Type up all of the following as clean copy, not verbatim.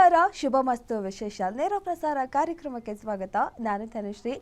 ನಮಸ್ಕಾರ, ಶುಭಮಸ್ತು ವಿಶೇಷ ನೇರ ಪ್ರಸಾರ ಕಾರ್ಯಕ್ರಮಕ್ಕೆ ಸ್ವಾಗತ. ನಾನು ತನುಶ್ರೀ.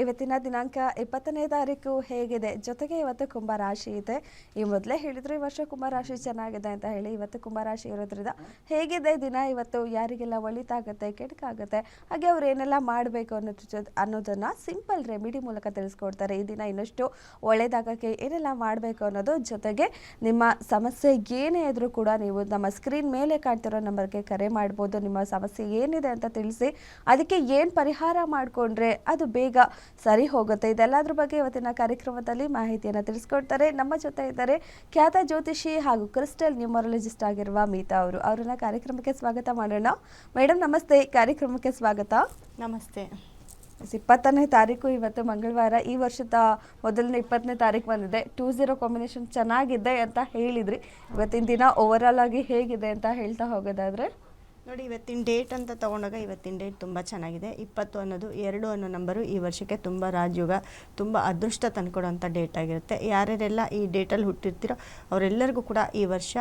ಇವತ್ತಿನ ದಿನಾಂಕ 20ನೇ ತಾರೀಕು ಹೇಗಿದೆ, ಜೊತೆಗೆ ಇವತ್ತು ಕುಂಭರಾಶಿ ಇದೆ. ಈ ಮೊದಲೇ ಹೇಳಿದ್ರು ಈ ವರ್ಷ ಕುಂಭರಾಶಿ ಚೆನ್ನಾಗಿದೆ ಅಂತ ಹೇಳಿ. ಇವತ್ತು ಕುಂಭರಾಶಿ ಇರೋದ್ರಿಂದ ಹೇಗಿದೆ ದಿನ, ಇವತ್ತು ಯಾರಿಗೆಲ್ಲ ಒಳಿತಾಗುತ್ತೆ, ಕೆಡಕಾಗುತ್ತೆ, ಹಾಗೆ ಅವ್ರು ಏನೆಲ್ಲ ಮಾಡಬೇಕು ಅನ್ನೋದನ್ನ ಸಿಂಪಲ್ ರೆಮಿಡಿ ಮೂಲಕ ತಿಳಿಸ್ಕೊಡ್ತಾರೆ. ಈ ದಿನ ಇನ್ನಷ್ಟು ಒಳ್ಳೇದಾಗಕ್ಕೆ ಏನೆಲ್ಲ ಮಾಡಬೇಕು ಅನ್ನೋದು, ಜೊತೆಗೆ ನಿಮ್ಮ ಸಮಸ್ಯೆ ಏನೇ ಇದ್ರೂ ಕೂಡ ನೀವು ನಮ್ಮ ಸ್ಕ್ರೀನ್ ಮೇಲೆ ಕಾಣ್ತಿರೋ ನಂಬರ್ಗೆ ಕರೆ ಮಾಡ್ಬೋದು. ನಿಮ್ಮ ಸಮಸ್ಯೆ ಏನಿದೆ ಅಂತ ತಿಳಿಸಿ ಅದಕ್ಕೆ ಏನು ಪರಿಹಾರ ಮಾಡಿಕೊಂಡ್ರೆ ಅದು ಬೇಗ ಸರಿ ಹೋಗುತ್ತೆ, ಇದೆಲ್ಲದ್ರ ಬಗ್ಗೆ ಇವತ್ತಿನ ಕಾರ್ಯಕ್ರಮದಲ್ಲಿ ಮಾಹಿತಿಯನ್ನು ತಿಳಿಸ್ಕೊಡ್ತಾರೆ. ನಮ್ಮ ಜೊತೆ ಇದ್ದಾರೆ ಖ್ಯಾತ ಜ್ಯೋತಿಷಿ ಹಾಗೂ ಕ್ರಿಸ್ಟಲ್ ನ್ಯೂಮರಾಲಜಿಸ್ಟ್ ಆಗಿರುವ ಮೀತಾ ಅವರು. ಅವರನ್ನ ಕಾರ್ಯಕ್ರಮಕ್ಕೆ ಸ್ವಾಗತ ಮಾಡೋಣ. ಮೇಡಮ್ ನಮಸ್ತೆ, ಕಾರ್ಯಕ್ರಮಕ್ಕೆ ಸ್ವಾಗತ. ನಮಸ್ತೆ. 20ನೇ ತಾರೀಕು ಇವತ್ತು ಮಂಗಳವಾರ. ಈ ವರ್ಷದ ಮೊದಲನೇ 20ನೇ ತಾರೀಕು ಬಂದಿದೆ. 20 ಕಾಂಬಿನೇಷನ್ ಚೆನ್ನಾಗಿದೆ ಅಂತ ಹೇಳಿದ್ರಿ. ಇವತ್ತಿನ ದಿನ ಓವರಾಲ್ ಆಗಿ ಹೇಗಿದೆ ಅಂತ ಹೇಳ್ತಾ ಹೋಗೋದಾದ್ರೆ ನೋಡಿ, ಇವತ್ತಿನ ಡೇಟ್ ಅಂತ ತೊಗೊಂಡಾಗ ಇವತ್ತಿನ ಡೇಟ್ ತುಂಬ ಚೆನ್ನಾಗಿದೆ. 20 ಅನ್ನೋದು 2 ಅನ್ನೋ ನಂಬರು ಈ ವರ್ಷಕ್ಕೆ ತುಂಬ ರಾಜಯೋಗ, ತುಂಬ ಅದೃಷ್ಟ ತಂದುಕೊಡೋಂಥ ಡೇಟ್ ಆಗಿರುತ್ತೆ. ಯಾರ್ಯಾರೆಲ್ಲ ಈ ಡೇಟಲ್ಲಿ ಹುಟ್ಟಿರ್ತೀರೋ ಅವರೆಲ್ಲರಿಗೂ ಕೂಡ ಈ ವರ್ಷ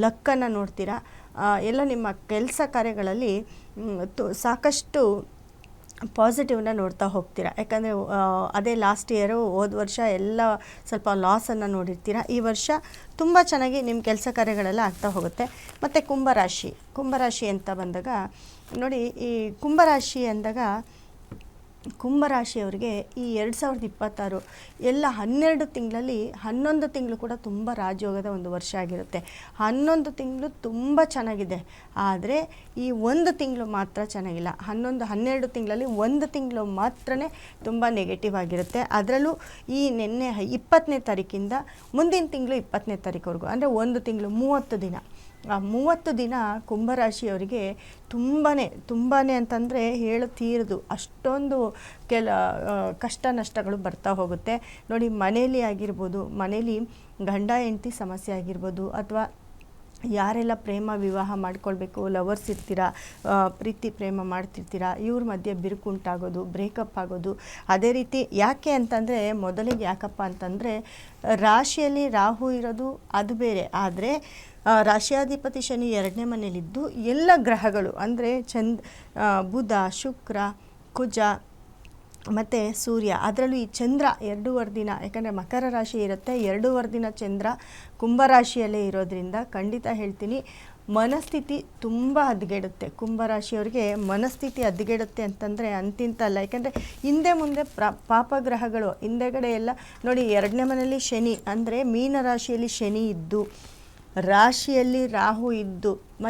ಲಕ್ಕನ್ನು ನೋಡ್ತೀರಾ. ಎಲ್ಲ ನಿಮ್ಮ ಕೆಲಸ ಕಾರ್ಯಗಳಲ್ಲಿ ಸಾಕಷ್ಟು ಪಾಸಿಟಿವ್ನ ನೋಡ್ತಾ ಹೋಗ್ತೀರಾ. ಯಾಕಂದರೆ ಅದೇ ಲಾಸ್ಟ್ ಇಯರು ಹೋದ ವರ್ಷ ಎಲ್ಲ ಸ್ವಲ್ಪ ಲಾಸನ್ನು ನೋಡಿರ್ತೀರ. ಈ ವರ್ಷ ತುಂಬ ಚೆನ್ನಾಗಿ ನಿಮ್ಮ ಕೆಲಸ ಕಾರ್ಯಗಳೆಲ್ಲ ಆಗ್ತಾ ಹೋಗುತ್ತೆ. ಮತ್ತು ಕುಂಭರಾಶಿ ಅಂತ ಬಂದಾಗ ನೋಡಿ, ಈ ಕುಂಭರಾಶಿ ಅಂದಾಗ ಕುಂಭರಾಶಿಯವರಿಗೆ ಈ 2026 ಎಲ್ಲ 12 ತಿಂಗಳಲ್ಲಿ 11 ತಿಂಗಳು ಕೂಡ ತುಂಬ ರಾಜಯೋಗದ ಒಂದು ವರ್ಷ ಆಗಿರುತ್ತೆ. 11 ತಿಂಗಳು ತುಂಬ ಚೆನ್ನಾಗಿದೆ. ಆದರೆ ಈ 1 ತಿಂಗಳು ಮಾತ್ರ ಚೆನ್ನಾಗಿಲ್ಲ. 12 ತಿಂಗಳಲ್ಲಿ 1 ತಿಂಗಳು ಮಾತ್ರ ತುಂಬ ನೆಗೆಟಿವ್ ಆಗಿರುತ್ತೆ. ಅದರಲ್ಲೂ ಈ ನಿನ್ನೆ 20ನೇ ತಾರೀಕಿಂದ ಮುಂದಿನ ತಿಂಗಳು 20ನೇ ತಾರೀಕುವರೆಗೂ, ಅಂದರೆ 1 ತಿಂಗಳು 30 ದಿನ. ಆ 30 ದಿನ ಕುಂಭರಾಶಿಯವರಿಗೆ ತುಂಬಾ ಅಂತಂದರೆ ಹೇಳುತ್ತೀರದು ಅಷ್ಟೊಂದು ಕಷ್ಟ ನಷ್ಟಗಳು ಬರ್ತಾ ಹೋಗುತ್ತೆ. ನೋಡಿ, ಮನೇಲಿ ಆಗಿರ್ಬೋದು, ಮನೇಲಿ ಗಂಡ ಹೆಂಡತಿ ಸಮಸ್ಯೆ ಆಗಿರ್ಬೋದು, ಅಥವಾ ಯಾರೆಲ್ಲ ಪ್ರೇಮ ವಿವಾಹ ಮಾಡ್ಕೊಳ್ಬೇಕು, ಲವರ್ಸ್ ಇರ್ತೀರಾ, ಪ್ರೀತಿ ಪ್ರೇಮ ಮಾಡ್ತಿರ್ತೀರಾ, ಇವ್ರ ಮಧ್ಯೆ ಬಿರುಕುಂಟಾಗೋದು, ಬ್ರೇಕಪ್ ಆಗೋದು. ಅದೇ ರೀತಿ ಯಾಕೆ ಅಂತಂದರೆ, ಮೊದಲಿಗೆ ಯಾಕಪ್ಪ ಅಂತಂದರೆ ರಾಶಿಯಲ್ಲಿ ರಾಹು ಇರೋದು ಅದು ಬೇರೆ. ಆದರೆ ರಾಶಿಯಾಧಿಪತಿ ಶನಿ 2ನೇ ಮನೆಯಲ್ಲಿದ್ದು ಎಲ್ಲ ಗ್ರಹಗಳು ಅಂದರೆ ಬುಧ, ಶುಕ್ರ, ಕುಜ ಮತ್ತು ಸೂರ್ಯ, ಅದರಲ್ಲೂ ಈ ಚಂದ್ರ 2.5 ದಿನ, ಯಾಕಂದರೆ ಮಕರ ರಾಶಿ ಇರುತ್ತೆ, 2.5 ದಿನ ಚಂದ್ರ ಕುಂಭರಾಶಿಯಲ್ಲೇ ಇರೋದ್ರಿಂದ ಖಂಡಿತ ಹೇಳ್ತೀನಿ ಮನಸ್ಥಿತಿ ತುಂಬ ಹದಗೆಡುತ್ತೆ. ಕುಂಭರಾಶಿಯವರಿಗೆ ಮನಸ್ಥಿತಿ ಹದಗೆಡುತ್ತೆ ಅಂತಂದರೆ ಅಂತಿಂತಲ್ಲ. ಯಾಕಂದರೆ ಹಿಂದೆ ಮುಂದೆ ಪಾಪಗ್ರಹಗಳು ಹಿಂದೆಗಡೆ ಎಲ್ಲ ನೋಡಿ, 2ನೇ ಮನೆಯಲ್ಲಿ ಶನಿ ಅಂದರೆ ಮೀನ ರಾಶಿಯಲ್ಲಿ ಶನಿ ಇದ್ದು, ರಾಶಿಯಲ್ಲಿ ರಾಹು ಇದ್ದು, ಮತ್ತು